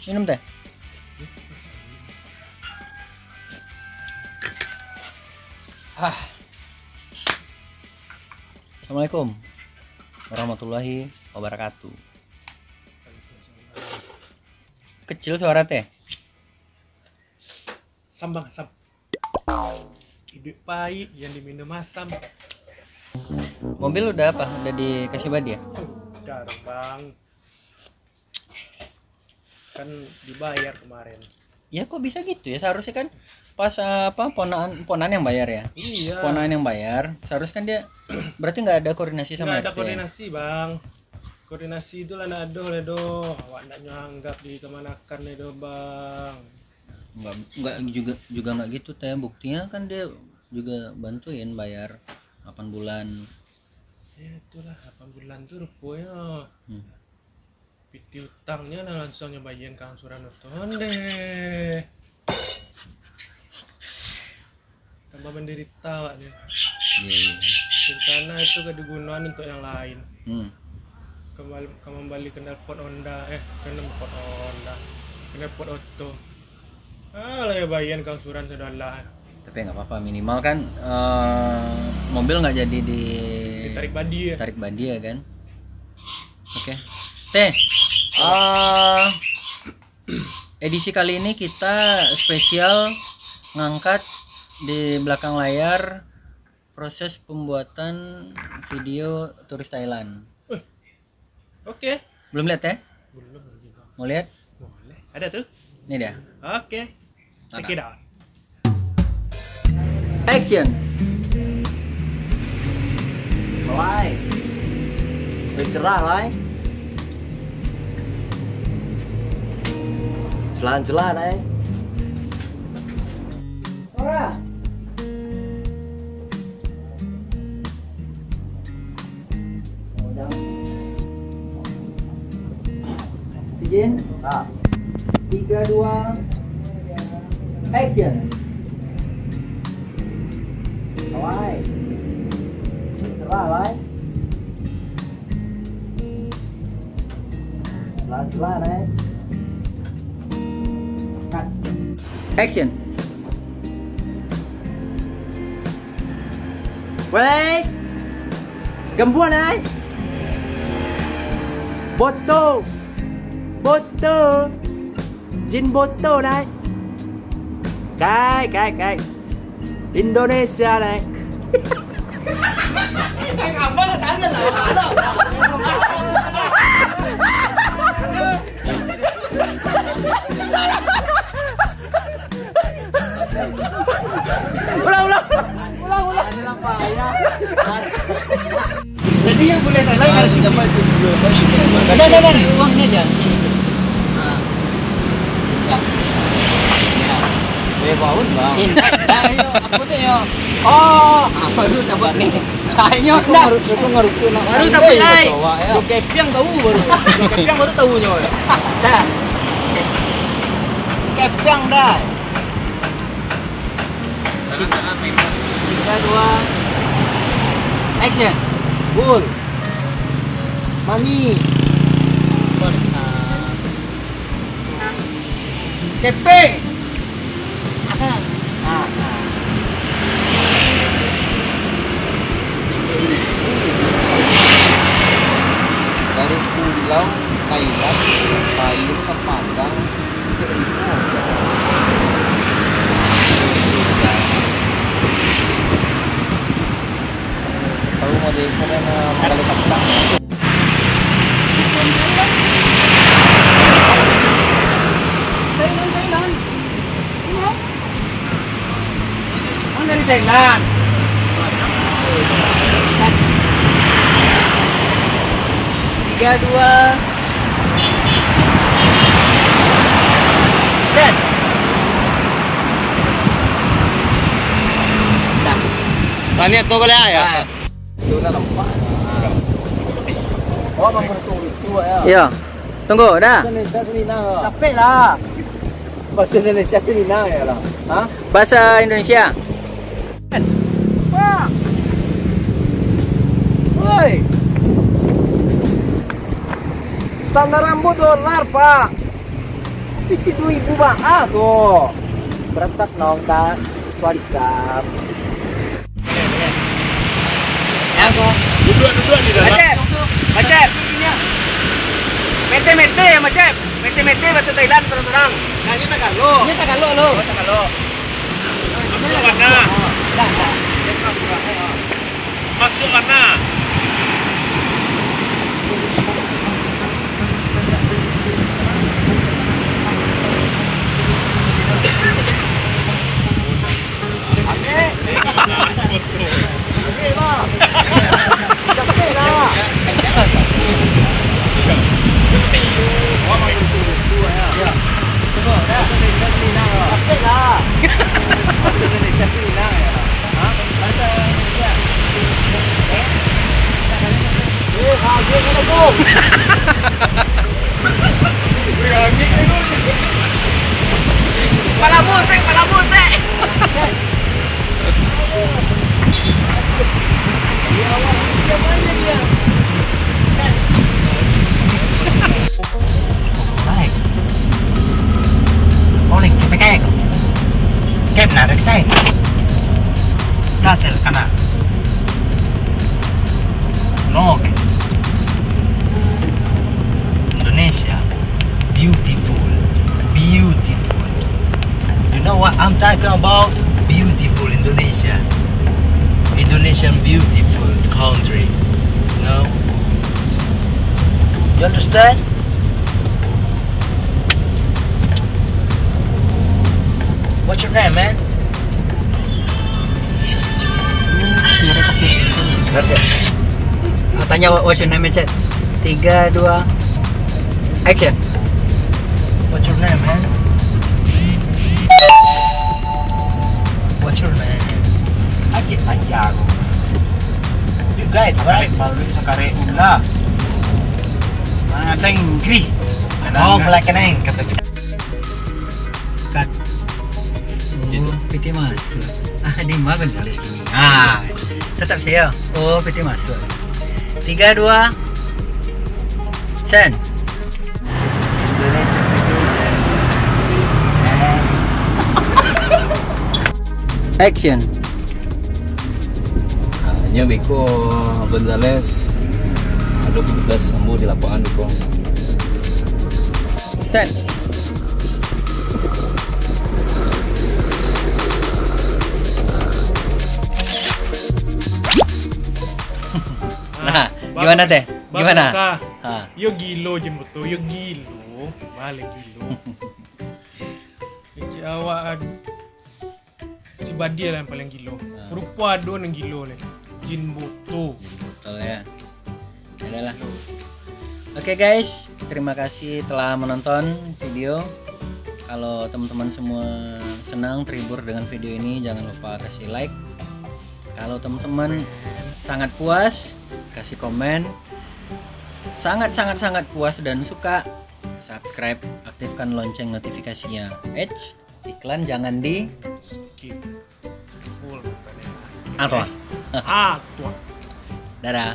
Minum teh. Assalamualaikum warahmatullahi wabarakatuh. Kecil suara teh. Sambang asam. Hidup pahit yang diminum asam. Mobil udah apa? Udah dikasih badi ya? Udah dong, Bang. Kan dibayar kemarin. Ya kok bisa gitu ya? Seharusnya kan pas ponaan yang bayar ya? Iya. Ponaan yang bayar, seharusnya kan dia berarti nggak ada koordinasi sama Nggak ada RT. koordinasi, Bang. Koordinasi itu lah nado ledo. Awak ndak nyanggap di kemanakan ledo, Bang. Nggak juga nggak gitu teh. Buktinya kan dia juga bantuin bayar 8 bulan. Ya itulah 8 bulan tuh rupanya. Piti utangnya nah langsung nyobain Kang Suranoton deh. Tambah menderita Wak nih. Iya. Rencana itu kegunaan untuk yang lain. Kembali ke nelpon Honda, knalpot Otto. Lah ya bayan Kang Suran sedalah. Tapi nggak apa-apa, minimal kan mobil nggak jadi Ditarik badi ya. Tarik badi ya kan. Oke. Teh. Edisi kali ini kita spesial ngangkat di belakang layar proses pembuatan video turis Thailand. Oke. Belum lihat ya? Belum. Mau lihat? Boleh. Ada tuh. Ini dia. Oke. Check it out. Action. Lai, cerah lai, celan-celan lai. Ora. Izin. 3, 2, action. Lai, cerah lai, celan-celan lai. Cut. Action. Wait, gembuan lai. Boto, jin boto lai. Cái Indonesia này. Anh ẩm vẫn là tán nhân là hả đâu. Ulang. Ini lang ya. Jadi yang boleh Thailand harus dapat sebelum. Ada uangnya aja. Baut bang. Ayo, aku tuh yo. Oh, apa dulu coba nih. Kayaknya aku ngaruh nak. Baru tapi ai. Lu kepiang tahu baru. Kepiang baru tahu nyo. Dah. Kepiang dah. 3, 2, action. Bull. Mani. Kepe. Dari pulau Thailand paling ke Padang ke Ipoh. Tahu mau di sana Magali Kapitang. Thailand. Dari Thailand. Tiga, 2, dan Tanya kau boleh ya? itu udah lompat. Oh, bang itu ya. Iya. Tunggu, dah. Indonesia Selinang. Capek lah. Bahasa Indonesia Selinang ya lah. Hah? Bahasa Indonesia. Wah. Woi. Standar rambut $, Pak. 72.000 mahal tuh. Berentak nong ta Swadikap. Ya kok. Duduk di dalam. Macet. Mete ya Macet. Mete bahasa Thailand terang-terang. Nah, ini Tagalog. Ini Tagalog lo. Masuk mana? Masuk mana? Pala butek. Oleh KPK. Kep na dari saya. Nasel kana. No. Indonesia. Beautiful. You know what I'm talking about? Beautiful Indonesia. Indonesian beautiful country. You know? You understand? What's your name, man? Tanya what's your name, Chat? 3, 2, action. What's your name, man? What's your name? Acik aja aku. You guys, right? Baru sekali ulah. Mana Inggris? Oh, black and ink kata. Kat. Oh, PT masuk. Di makan kali ini. Tetap saya. Oh, PT masuk. 3, 2, Sen. Action. Hanya Beko Gonzales ada petugas sembuh di lapangan Beko. Sen. Nah, gimana teh? Gimana? Yo gilo jemput tuh, yo gilo, balik gilo. Awak si Badia lah yang paling gilo. Rupa ada yang gilo nih. Jin Boto. Betul ya. Adalah. Oke guys, terima kasih telah menonton video. Kalau teman-teman semua senang terhibur dengan video ini, jangan lupa kasih like. Kalau teman-teman sangat puas, kasih komen. Sangat puas dan suka, subscribe, aktifkan lonceng notifikasinya. Iklan jangan di Skip. Full. Apa? Dadah.